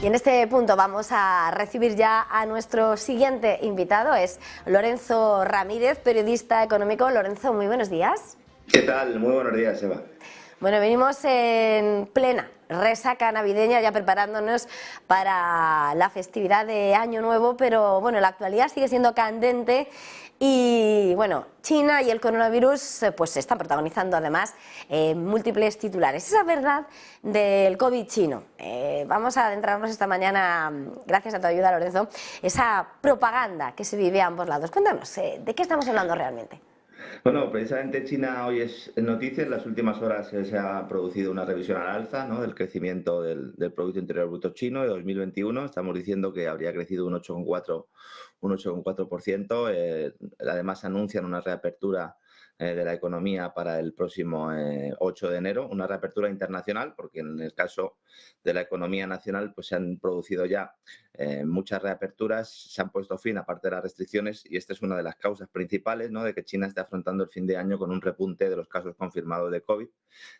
Y en este punto vamos a recibir ya a nuestro siguiente invitado, es Lorenzo Ramírez, periodista económico. Lorenzo, muy buenos días. ¿Qué tal? Muy buenos días, Eva. Bueno, venimos en plena resaca navideña, ya preparándonos para la festividad de Año Nuevo, pero bueno, la actualidad sigue siendo candente y bueno, China y el coronavirus pues están protagonizando además múltiples titulares. Esa verdad del COVID chino. Vamos a adentrarnos esta mañana, gracias a tu ayuda, Lorenzo, esa propaganda que se vive a ambos lados. Cuéntanos, ¿de qué estamos hablando realmente? Bueno, precisamente China hoy es noticia. En las últimas horas se ha producido una revisión al alza, ¿no?, del crecimiento del Producto Interior Bruto chino de 2021. Estamos diciendo que habría crecido un 8,4%. Además, anuncian una reapertura de la economía para el próximo 8 de enero, una reapertura internacional, porque en el caso de la economía nacional pues se han producido ya muchas reaperturas, se han puesto fin, aparte de las restricciones, y esta es una de las causas principales, ¿no?, de que China esté afrontando el fin de año con un repunte de los casos confirmados de COVID,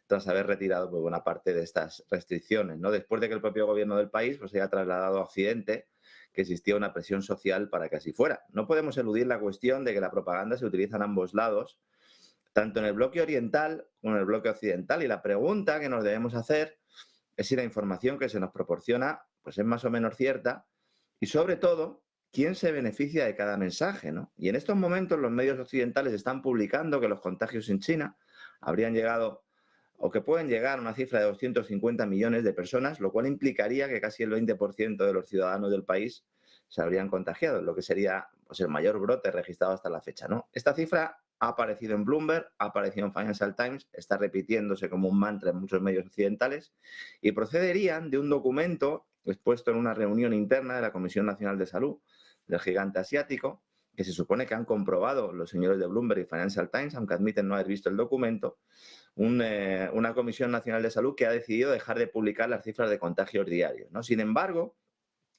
tras haber retirado pues, buena parte de estas restricciones, ¿no?, después de que el propio gobierno del país pues, haya trasladado a Occidente que existía una presión social para que así fuera. No podemos eludir la cuestión de que la propaganda se utiliza en ambos lados, tanto en el bloque oriental como en el bloque occidental, y la pregunta que nos debemos hacer es si la información que se nos proporciona pues es más o menos cierta y, sobre todo, quién se beneficia de cada mensaje, ¿no? Y en estos momentos los medios occidentales están publicando que los contagios en China habrían llegado o que pueden llegar a una cifra de 250 millones de personas, lo cual implicaría que casi el 20% de los ciudadanos del país se habrían contagiado, lo que sería pues, el mayor brote registrado hasta la fecha, ¿no? Esta cifra ha aparecido en Bloomberg, ha aparecido en Financial Times, está repitiéndose como un mantra en muchos medios occidentales y procederían de un documento expuesto en una reunión interna de la Comisión Nacional de Salud del gigante asiático, que se supone que han comprobado los señores de Bloomberg y Financial Times, aunque admiten no haber visto el documento, una Comisión Nacional de Salud que ha decidido dejar de publicar las cifras de contagios diarios, ¿no? Sin embargo,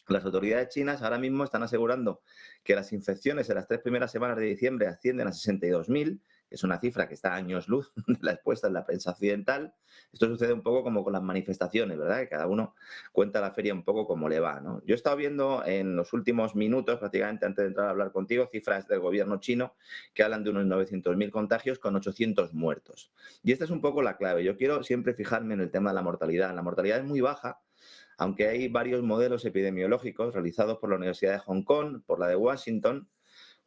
las autoridades chinas ahora mismo están asegurando que las infecciones en las 3 primeras semanas de diciembre ascienden a 62.000, que es una cifra que está a años luz de la expuesta en la prensa occidental. Esto sucede un poco como con las manifestaciones, ¿verdad? Que cada uno cuenta la feria un poco como le va, ¿no? Yo he estado viendo en los últimos minutos, prácticamente antes de entrar a hablar contigo, cifras del gobierno chino que hablan de unos 900.000 contagios con 800 muertos. Y esta es un poco la clave. Yo quiero siempre fijarme en el tema de la mortalidad. La mortalidad es muy baja, aunque hay varios modelos epidemiológicos realizados por la Universidad de Hong Kong, por la de Washington,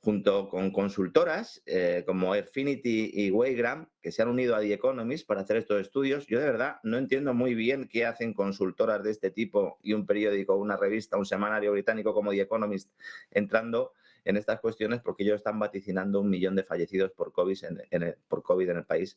junto con consultoras como Airfinity y Waygram, que se han unido a The Economist para hacer estos estudios. Yo de verdad no entiendo muy bien qué hacen consultoras de este tipo y un periódico, una revista, un semanario británico como The Economist entrando en estas cuestiones, porque ellos están vaticinando 1 millón de fallecidos por COVID en el país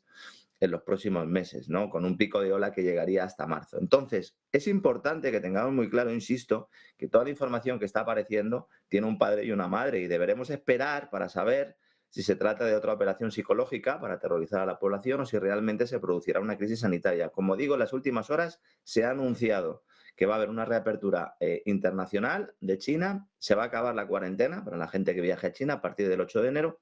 en los próximos meses, ¿no?, con un pico de ola que llegaría hasta marzo. Entonces, es importante que tengamos muy claro, insisto, que toda la información que está apareciendo tiene un padre y una madre, y deberemos esperar para saber si se trata de otra operación psicológica para aterrorizar a la población o si realmente se producirá una crisis sanitaria. Como digo, en las últimas horas se ha anunciado que va a haber una reapertura internacional de China, se va a acabar la cuarentena para la gente que viaje a China a partir del 8 de enero,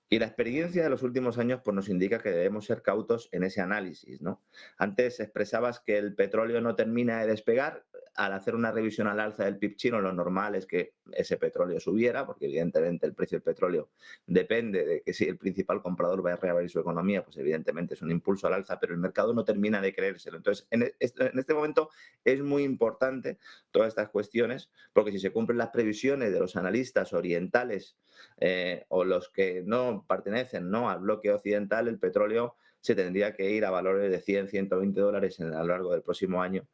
y la experiencia de los últimos años pues, nos indica que debemos ser cautos en ese análisis, ¿no? Antes expresabas que el petróleo no termina de despegar. Al hacer una revisión al alza del PIB chino, lo normal es que ese petróleo subiera, porque evidentemente el precio del petróleo depende de que si el principal comprador va a reabrir su economía, pues evidentemente es un impulso al alza, pero el mercado no termina de creérselo. Entonces, en este momento es muy importante todas estas cuestiones, porque si se cumplen las previsiones de los analistas orientales o los que no pertenecen, ¿no?, al bloque occidental, el petróleo se tendría que ir a valores de 100, 120 dólares a lo largo del próximo año,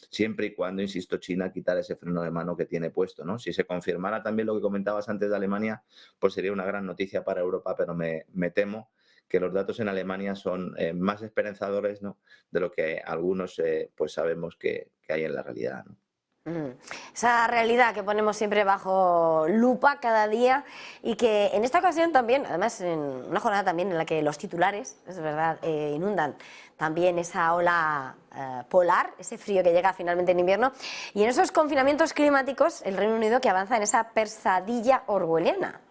siempre y cuando, insisto, China quitar ese freno de mano que tiene puesto, ¿no? Si se confirmara también lo que comentabas antes de Alemania, pues sería una gran noticia para Europa, pero me temo que los datos en Alemania son más esperanzadores, ¿no?, de lo que algunos pues sabemos que hay en la realidad, ¿no? Esa realidad que ponemos siempre bajo lupa cada día y que en esta ocasión también, además en una jornada también en la que los titulares, es verdad, inundan también esa ola polar, ese frío que llega finalmente en invierno, y en esos confinamientos climáticos el Reino Unido que avanza en esa pesadilla orwelliana.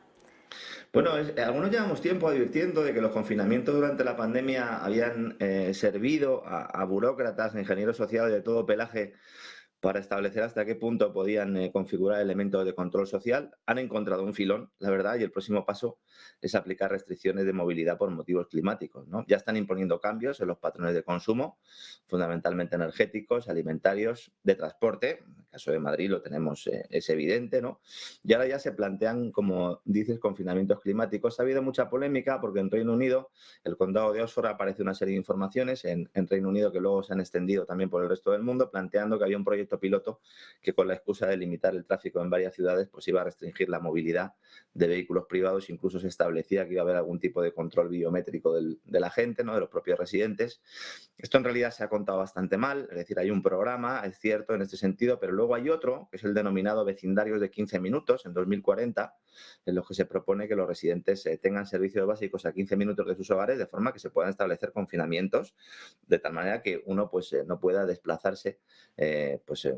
Bueno, algunos llevamos tiempo advirtiendo de que los confinamientos durante la pandemia habían servido a burócratas, a ingenieros sociales de todo pelaje para establecer hasta qué punto podían configurar elementos de control social. Han encontrado un filón, la verdad, y el próximo paso es aplicar restricciones de movilidad por motivos climáticos, ¿no? Ya están imponiendo cambios en los patrones de consumo, fundamentalmente energéticos, alimentarios, de transporte. En el caso de Madrid lo tenemos, es evidente, ¿no? Y ahora ya se plantean, como dices, confinamientos climáticos. Ha habido mucha polémica porque en Reino Unido, el condado de Oxford, aparece una serie de informaciones en Reino Unido que luego se han extendido también por el resto del mundo, planteando que había un proyecto piloto que, con la excusa de limitar el tráfico en varias ciudades, pues iba a restringir la movilidad de vehículos privados. Incluso se establecía que iba a haber algún tipo de control biométrico de la gente, ¿no?, de los propios residentes. Esto en realidad se ha contado bastante mal, es decir, hay un programa, es cierto, en este sentido, pero luego hay otro, que es el denominado vecindarios de 15 minutos en 2040, en los que se propone que los residentes tengan servicios básicos a 15 minutos de sus hogares, de forma que se puedan establecer confinamientos, de tal manera que uno pues no pueda desplazarse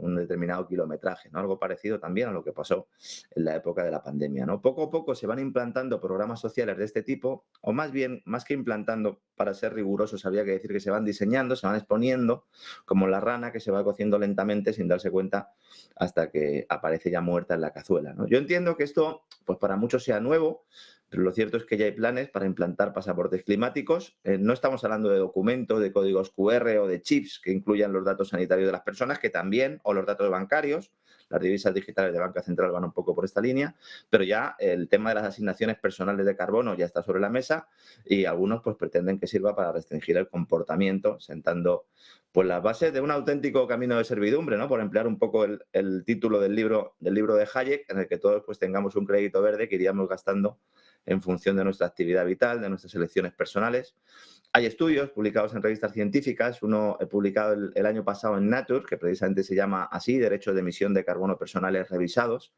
un determinado kilometraje, ¿no? Algo parecido también a lo que pasó en la época de la pandemia, ¿no? Poco a poco se van implantando programas sociales de este tipo, o más bien, más que implantando, para ser rigurosos, habría que decir que se van diseñando, se van exponiendo, como la rana que se va cociendo lentamente sin darse cuenta hasta que aparece ya muerta en la cazuela, ¿no? Yo entiendo que esto, pues para muchos sea nuevo, pero lo cierto es que ya hay planes para implantar pasaportes climáticos. No estamos hablando de documentos, de códigos QR o de chips que incluyan los datos sanitarios de las personas, que también, o los datos bancarios. Las divisas digitales de Banca Central van un poco por esta línea, pero ya el tema de las asignaciones personales de carbono ya está sobre la mesa, y algunos pues pretenden que sirva para restringir el comportamiento, sentando pues las bases de un auténtico camino de servidumbre, ¿no? Por emplear un poco el título del libro de Hayek, en el que todos pues tengamos un crédito verde que iríamos gastando en función de nuestra actividad vital, de nuestras elecciones personales. Hay estudios publicados en revistas científicas, uno publicado el año pasado en Nature, que precisamente se llama así, Derechos de emisión de carbono personales revisados,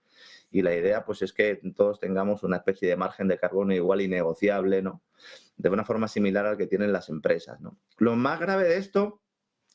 y la idea pues es que todos tengamos una especie de margen de carbono igual y negociable, ¿no?, de una forma similar al que tienen las empresas, ¿no? Lo más grave de esto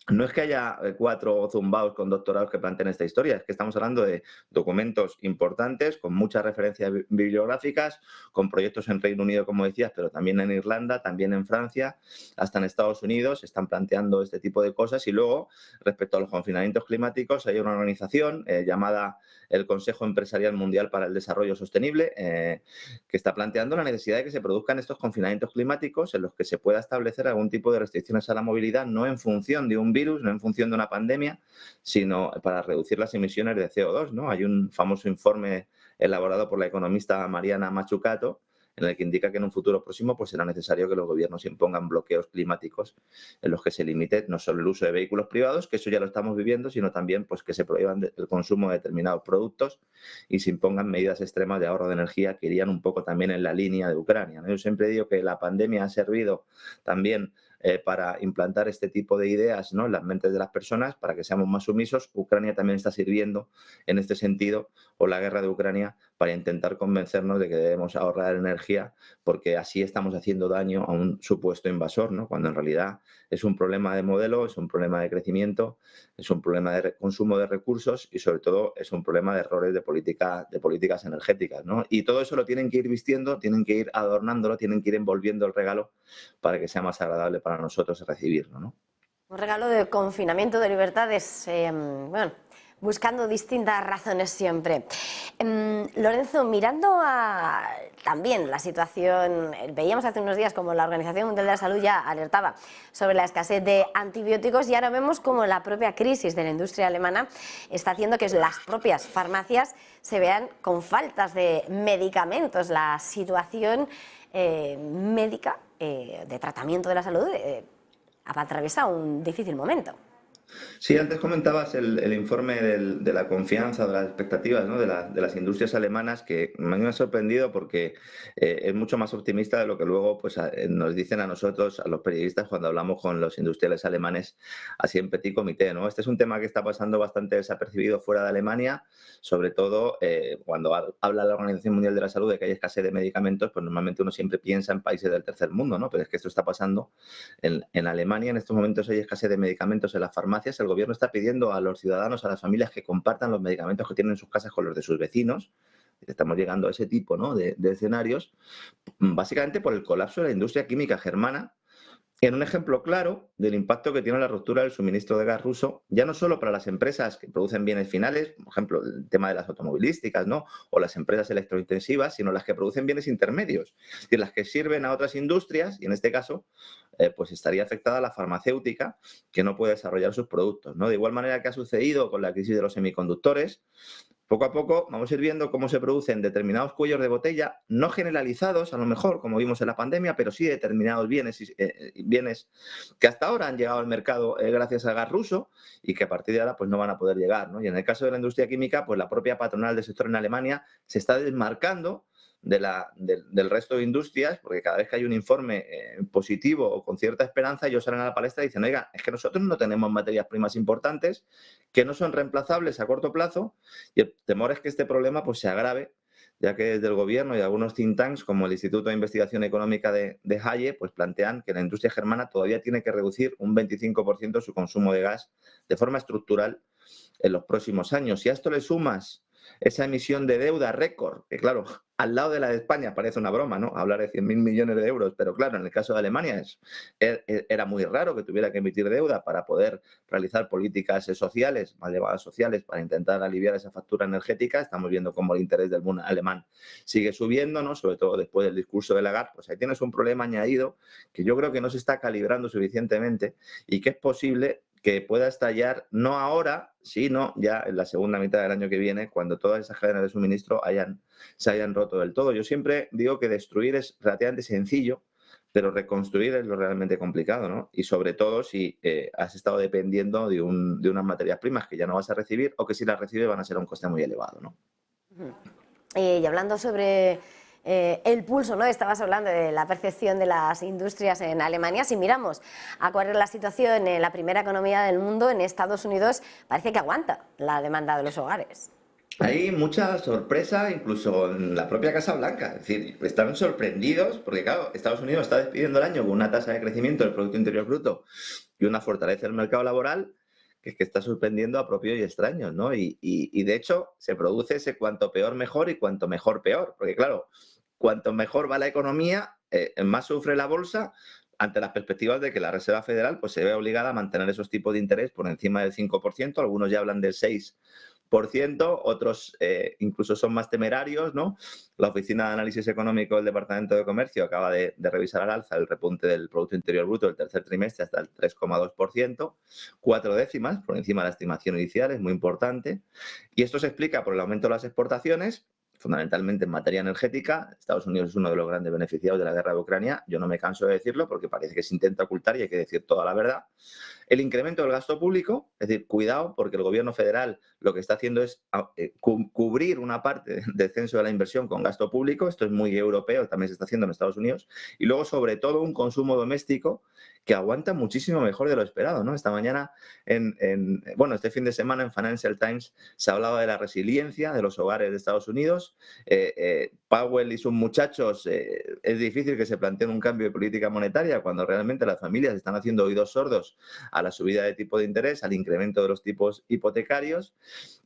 no es que haya 4 zumbaos con doctorados que planteen esta historia, es que estamos hablando de documentos importantes, con muchas referencias bibliográficas, con proyectos en Reino Unido, como decías, pero también en Irlanda, también en Francia, hasta en Estados Unidos se están planteando este tipo de cosas. Y luego, respecto a los confinamientos climáticos, hay una organización llamada el Consejo Empresarial Mundial para el Desarrollo Sostenible, que está planteando la necesidad de que se produzcan estos confinamientos climáticos en los que se pueda establecer algún tipo de restricciones a la movilidad, no en función de un virus, no en función de una pandemia, sino para reducir las emisiones de CO2, ¿no? Hay un famoso informe elaborado por la economista Mariana Mazzucato, en el que indica que en un futuro próximo pues será necesario que los gobiernos impongan bloqueos climáticos en los que se limite no solo el uso de vehículos privados, que eso ya lo estamos viviendo, sino también pues que se prohíban el consumo de determinados productos y se impongan medidas extremas de ahorro de energía que irían un poco también en la línea de Ucrania, ¿no? Yo siempre digo que la pandemia ha servido también para implantar este tipo de ideas, ¿no?, en las mentes de las personas, para que seamos más sumisos. Ucrania también está sirviendo en este sentido, o la guerra de Ucrania, para intentar convencernos de que debemos ahorrar energía, porque así estamos haciendo daño a un supuesto invasor, ¿no?, cuando en realidad es un problema de modelo, es un problema de crecimiento, es un problema de consumo de recursos y sobre todo es un problema de errores de políticas energéticas, ¿no? Y todo eso lo tienen que ir vistiendo, tienen que ir adornándolo, tienen que ir envolviendo el regalo para que sea más agradable para nosotros recibirlo, ¿no? Un regalo de confinamiento, de libertades, buscando distintas razones siempre. Lorenzo, mirando a también la situación, veíamos hace unos días como la Organización Mundial de la Salud ya alertaba sobre la escasez de antibióticos, y ahora vemos como la propia crisis de la industria alemana está haciendo que las propias farmacias se vean con faltas de medicamentos. La situación médica de tratamiento de la salud atraviesa un difícil momento. Sí, antes comentabas el informe de la confianza, de las expectativas, ¿no?, de las industrias alemanas, que a mí me ha sorprendido porque es mucho más optimista de lo que luego pues, nos dicen a nosotros, a los periodistas, cuando hablamos con los industriales alemanes, así en petit comité, ¿no? Este es un tema que está pasando bastante desapercibido fuera de Alemania, sobre todo cuando habla la Organización Mundial de la Salud de que hay escasez de medicamentos, pues normalmente uno siempre piensa en países del tercer mundo, ¿no? Pero es que esto está pasando en Alemania. En estos momentos hay escasez de medicamentos en las farmacias. El gobierno está pidiendo a los ciudadanos, a las familias, que compartan los medicamentos que tienen en sus casas con los de sus vecinos. Estamos llegando a ese tipo, ¿no?, de escenarios, básicamente por el colapso de la industria química germana, en un ejemplo claro del impacto que tiene la ruptura del suministro de gas ruso, ya no solo para las empresas que producen bienes finales, por ejemplo, el tema de las automovilísticas, ¿no? O las empresas electrointensivas, sino las que producen bienes intermedios, es decir, las que sirven a otras industrias, y en este caso, pues estaría afectada la farmacéutica, que no puede desarrollar sus productos, ¿no? De igual manera que ha sucedido con la crisis de los semiconductores, poco a poco vamos a ir viendo cómo se producen determinados cuellos de botella, no generalizados a lo mejor, como vimos en la pandemia, pero sí determinados bienes que hasta ahora han llegado al mercado gracias al gas ruso y que a partir de ahora pues no van a poder llegar, ¿no? Y en el caso de la industria química, pues la propia patronal del sector en Alemania se está desmarcando del resto de industrias, porque cada vez que hay un informe positivo o con cierta esperanza, ellos salen a la palestra y dicen, oiga, es que nosotros no tenemos materias primas importantes que no son reemplazables a corto plazo, y el temor es que este problema pues, se agrave, ya que desde el gobierno y algunos think tanks, como el Instituto de Investigación Económica de Halle, pues plantean que la industria germana todavía tiene que reducir un 25% su consumo de gas de forma estructural en los próximos años. Y a esto le sumas esa emisión de deuda récord, que claro, al lado de la de España parece una broma, ¿no? Hablar de 100.000 millones de euros, pero claro, en el caso de Alemania era muy raro que tuviera que emitir deuda para poder realizar políticas sociales, mal llamadas sociales, para intentar aliviar esa factura energética. Estamos viendo cómo el interés del mundo alemán sigue subiendo, ¿no? Sobre todo después del discurso de Lagarde, pues ahí tienes un problema añadido que yo creo que no se está calibrando suficientemente y que es posible que pueda estallar no ahora, sino ya en la segunda mitad del año que viene, cuando todas esas cadenas de suministro se hayan roto del todo. Yo siempre digo que destruir es relativamente sencillo, pero reconstruir es lo realmente complicado, ¿no? Y sobre todo si has estado dependiendo de unas materias primas que ya no vas a recibir o que si las recibes van a ser a un coste muy elevado, ¿no? Y hablando sobre el pulso, ¿no? Estabas hablando de la percepción de las industrias en Alemania. Si miramos a cuál es la situación en la primera economía del mundo, en Estados Unidos, parece que aguanta la demanda de los hogares. Hay mucha sorpresa, incluso en la propia Casa Blanca. Es decir, están sorprendidos porque, claro, Estados Unidos está despidiendo el año con una tasa de crecimiento del Producto Interior Bruto y una fortaleza del mercado laboral que es que está sorprendiendo a propios y extraños, ¿no? Y de hecho, se produce ese cuanto peor mejor y cuanto mejor peor. Porque, claro, cuanto mejor va la economía, más sufre la bolsa ante las perspectivas de que la Reserva Federal pues, se ve obligada a mantener esos tipos de interés por encima del 5%, algunos ya hablan del 6%, otros incluso son más temerarios, ¿no? La Oficina de Análisis Económico del Departamento de Comercio acaba de revisar al alza el repunte del Producto Interior Bruto del tercer trimestre hasta el 3,2%, 4 décimas por encima de la estimación inicial, es muy importante. Y esto se explica por el aumento de las exportaciones, fundamentalmente en materia energética. Estados Unidos es uno de los grandes beneficiados de la guerra de Ucrania. Yo no me canso de decirlo porque parece que se intenta ocultar y hay que decir toda la verdad. El incremento del gasto público, es decir, cuidado, porque el gobierno federal lo que está haciendo es cubrir una parte del descenso de la inversión con gasto público. Esto es muy europeo, también se está haciendo en Estados Unidos. Y luego, sobre todo, un consumo doméstico que aguanta muchísimo mejor de lo esperado, ¿no? Esta mañana, este fin de semana en Financial Times se hablaba de la resiliencia de los hogares de Estados Unidos. Powell y sus muchachos, es difícil que se planteen un cambio de política monetaria cuando realmente las familias están haciendo oídos sordos a la subida de tipo de interés, al incremento de los tipos hipotecarios.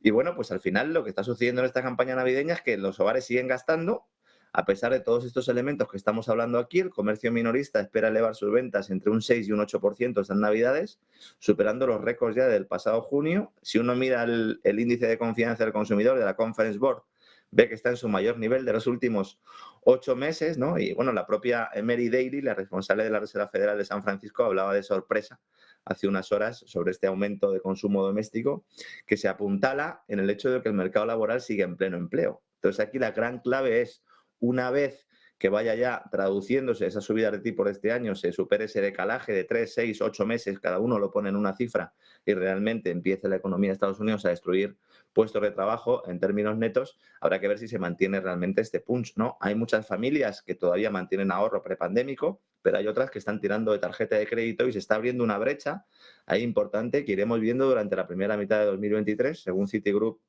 Y bueno, pues al final lo que está sucediendo en esta campaña navideña es que los hogares siguen gastando. A pesar de todos estos elementos que estamos hablando aquí, el comercio minorista espera elevar sus ventas entre un 6 y un 8% estas Navidades, superando los récords ya del pasado junio. Si uno mira el índice de confianza del consumidor de la Conference Board, ve que está en su mayor nivel de los últimos 8 meses, ¿no? Y bueno, la propia Mary Daly, la responsable de la Reserva Federal de San Francisco, hablaba de sorpresa hace unas horas sobre este aumento de consumo doméstico que se apuntala en el hecho de que el mercado laboral sigue en pleno empleo. Entonces aquí la gran clave es, una vez que vaya ya traduciéndose esa subida de tipo de este año, se supere ese decalaje de 3, 6, 8 meses, cada uno lo pone en una cifra y realmente empiece la economía de Estados Unidos a destruir puestos de trabajo en términos netos, habrá que ver si se mantiene realmente este punch, ¿no? Hay muchas familias que todavía mantienen ahorro prepandémico, pero hay otras que están tirando de tarjeta de crédito y se está abriendo una brecha ahí importante que iremos viendo durante la primera mitad de 2023, según Citigroup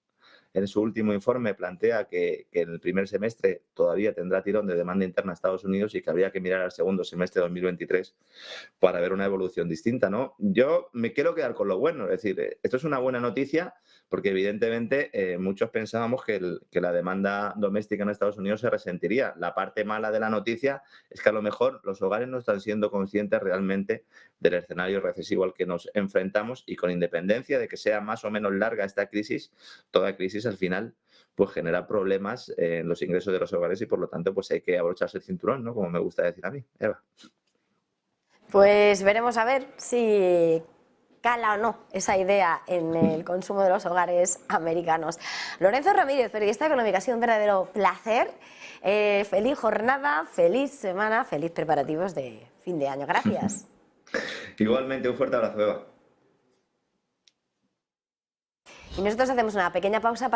en su último informe plantea que en el primer semestre todavía tendrá tirón de demanda interna a Estados Unidos y que habría que mirar al segundo semestre de 2023 para ver una evolución distinta, ¿no? Yo me quiero quedar con lo bueno, es decir, esto es una buena noticia porque evidentemente muchos pensábamos que la demanda doméstica en Estados Unidos se resentiría. La parte mala de la noticia es que a lo mejor los hogares no están siendo conscientes realmente del escenario recesivo al que nos enfrentamos y con independencia de que sea más o menos larga esta crisis, toda crisis al final pues genera problemas en los ingresos de los hogares y por lo tanto pues hay que abrocharse el cinturón, ¿no? Como me gusta decir a mí, Eva. Pues veremos a ver si cala o no esa idea en el consumo de los hogares americanos. Lorenzo Ramírez, periodista económico, ha sido un verdadero placer. Feliz jornada, feliz semana, feliz preparativos de fin de año. Gracias. Igualmente, un fuerte abrazo, Eva. Y nosotros hacemos una pequeña pausa para